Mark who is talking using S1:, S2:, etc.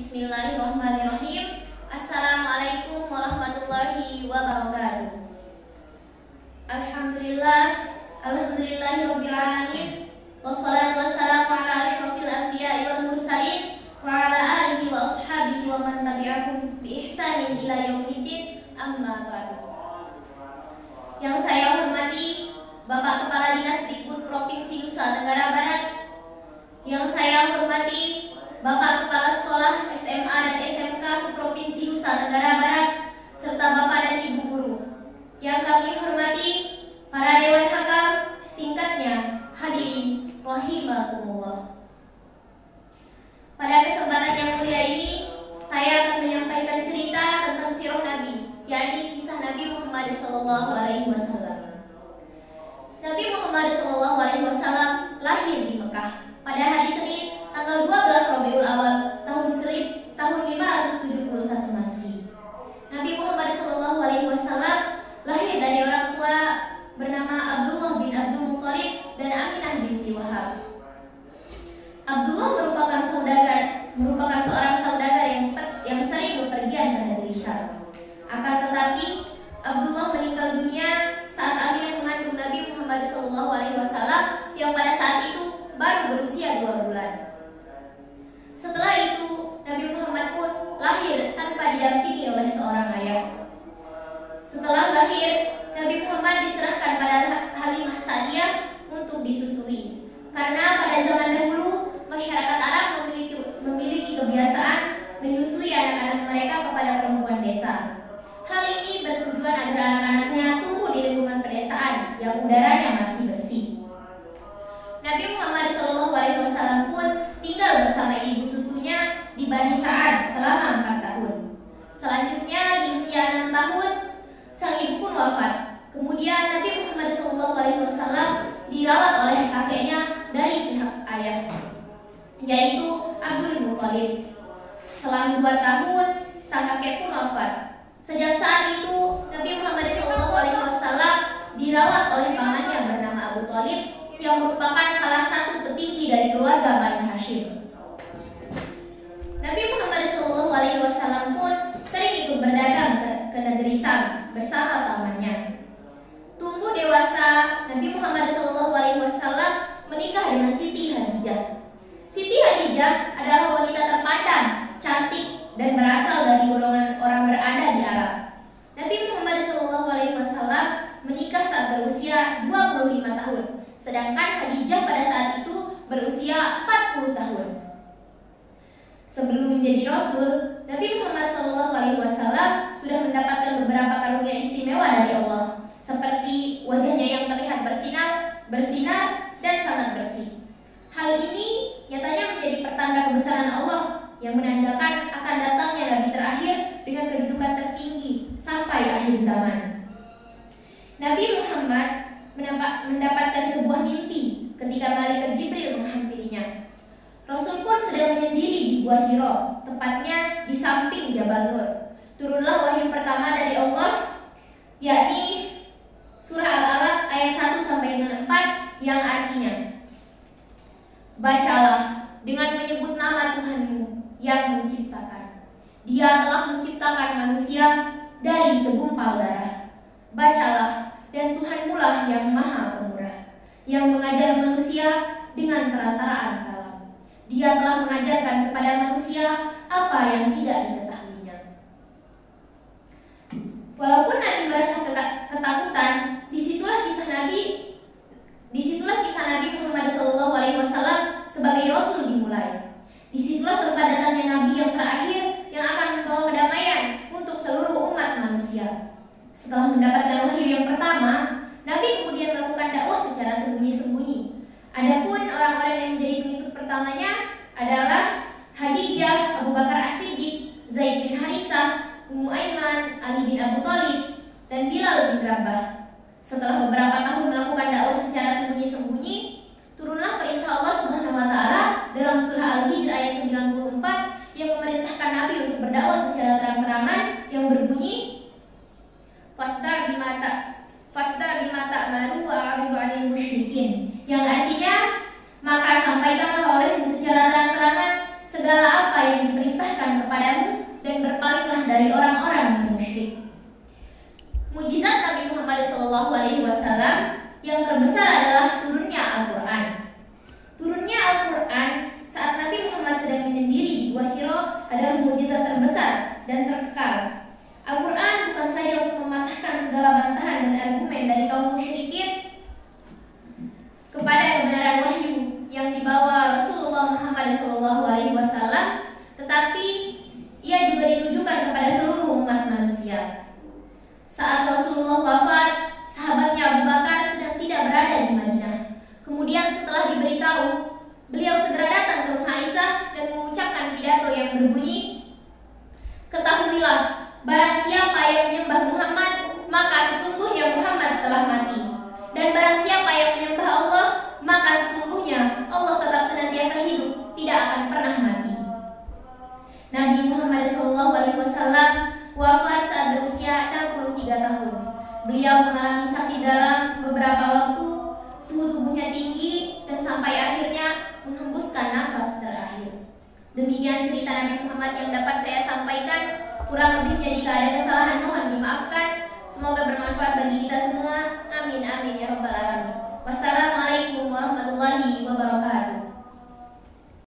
S1: Bismillahirrahmanirrahim. Assalamualaikum warahmatullahi wabarakatuh. Alhamdulillahirabbil alamin. Wassalatu wassalamu ala asyrofil anbiya'i wal mursalin wa ala alihi wa ashabihi wa man tabi'ahum bi ihsanin ila yaumiddin. Amma ba'du. Yang saya hormati Bapak Kepala Dinas Dikbud Provinsi Nusa Tenggara Barat, yang saya hormati Bapak Kepala Sekolah SMA dan SMK Seprovinsi Nusa Tenggara Barat, serta Bapak dan Ibu Guru. Yang kami hormati para Dewan Hakam, singkatnya hadirin rahimakumullah. Pada kesempatan yang mulia ini, saya akan menyampaikan cerita tentang sirah Nabi, yakni kisah Nabi Muhammad SAW. Nabi Muhammad SAW lahir di Mekah pada hari Senin tanggal 12 Rabiul Awal tahun 571 Masehi. Nabi Muhammad SAW lahir dari orang tua bernama Abdullah bin Abdul Muthalib dan Aminah binti Wahab. Abdullah merupakan seorang saudagar yang sering bepergian ke negeri Syam. Akan tetapi Abdullah meninggal dunia saat Aminah mengandung Nabi Muhammad SAW yang pada saat itu baru berusia 2 bulan. Setelah itu, Nabi Muhammad pun lahir tanpa didampingi oleh seorang ayah. Setelah lahir, Nabi Muhammad diserahkan pada Halimah Sa'diyah untuk disusui. Karena pada zaman dahulu, masyarakat Arab memiliki kebiasaan menyusui anak-anak mereka kepada perempuan desa. Hal ini bertujuan agar anak-anaknya tumbuh di lingkungan pedesaan yang udaranya masih bersih. Nabi Muhammad SAW pun tinggal bersama ibu susunya di Bani Sa'ad selama 4 tahun. Selanjutnya di usia 6 tahun, sang ibu pun wafat. Kemudian Nabi Muhammad SAW dirawat oleh kakeknya dari pihak ayah, yaitu Abdul Muthalib. Selang 2 tahun, sang kakek pun wafat. Sejak saat itu, Nabi Muhammad SAW dirawat oleh pamannya bernama Abu Thalib, yang merupakan salah satu petinggi dari keluarga Bani Hashim. Nabi Muhammad SAW pun sering ikut berdagang ke negeri Syam bersama pamannya. Tumbuh dewasa, Nabi Muhammad SAW menikah dengan Siti Khadijah. Siti Khadijah adalah wanita terpandang, cantik, dan berasal dari golongan orang berada di Arab. Nabi Muhammad SAW menikah saat berusia 25 tahun. Sedangkan Khadijah pada saat itu berusia 40 tahun. Sebelum menjadi Rasul, Nabi Muhammad SAW sudah mendapatkan beberapa karunia istimewa dari Allah, seperti wajahnya yang terlihat bersinar dan sangat bersih. Hal ini nyatanya menjadi pertanda kebesaran Allah yang menandakan akan datangnya Nabi terakhir dengan kedudukan tertinggi sampai akhir zaman. Nabi Muhammad mendapatkan sebuah mimpi ketika malaikat Jibril menghampirinya. Rasul pun sedang menyendiri di Gua Hiro, tepatnya di samping Jabal Nur. Turunlah wahyu pertama dari Allah, yakni surah Al-Alaq ayat 1-4 yang artinya, bacalah dengan menyebut nama Tuhanmu yang menciptakan. Dia telah menciptakan manusia dari segumpal darah. Bacalah, dan Tuhanmu lah yang maha pemurah, yang mengajar manusia dengan perantaraan kalam. Dia telah mengajarkan kepada manusia apa yang tidak diketahuinya. Walaupun Nabi merasa ketakutan, disitulah kisah Nabi Muhammad SAW sebagai Rasul dimulai. Disitulah tempat datangnya Nabi yang terakhir yang akan membawa kedamaian untuk seluruh umat manusia. Setelah mendapatkan wahyu yang pertama, Nabi kemudian melakukan dakwah secara sembunyi-sembunyi. Adapun orang-orang yang menjadi pengikut pertamanya adalah Khadijah, Abu Bakar As-Siddiq, Zaid bin Harisah, Ummu Aiman, Ali bin Abu Thalib, dan Bilal bin Rabah. Setelah beberapa tahun melakukan dakwah secara sembunyi-sembunyi, turunlah perintah Allah Subhanahu wa taala dalam surah Al-Hijr ayat 94 yang memerintahkan Nabi untuk berdakwah secara terang-terangan yang berbunyi, Fasda bimata malu wa a'ridu 'anil musyrikin, yang artinya maka sampaikanlah olehmu secara terang-terangan segala apa yang diperintahkan kepadamu dan berpalinglah dari orang-orang yang musyrik. Mujizat Nabi Muhammad SAW yang terbesar adalah turunnya Al-Quran. Turunnya Al-Quran saat Nabi Muhammad sedang menyendiri di Gua Hiro adalah mujizat terbesar dan terkekal. Al-Quran bukan saja untuk mematahkan segala bantahan dan argumen dari kaum musyrikin kepada kebenaran wahyu yang dibawa Rasulullah Muhammad SAW, tetapi ia juga ditujukan kepada seluruh umat manusia. Saat Rasulullah wafat, sahabatnya Abu Bakar sedang tidak berada di Madinah. Kemudian setelah diberitahu, beliau segera datang ke rumah Aisyah dan mengucapkan pidato yang berbunyi, "Ketahuilah, barang siapa yang menyembah Muhammad, maka sesungguhnya Muhammad telah mati. Dan barang siapa yang menyembah Allah, maka sesungguhnya Allah tetap senantiasa hidup, tidak akan pernah mati." Nabi Muhammad SAW wafat saat berusia 63 tahun. Beliau mengalami sakit dalam beberapa waktu, suhu tubuhnya tinggi, dan sampai akhirnya menghembuskan nafas terakhir. Demikian cerita Nabi Muhammad yang dapat saya sampaikan. Kurang lebihnya jika ada kesalahan mohon dimaafkan. Semoga bermanfaat bagi kita semua. Amin amin ya rabbal alamin. Wassalamualaikum warahmatullahi wabarakatuh.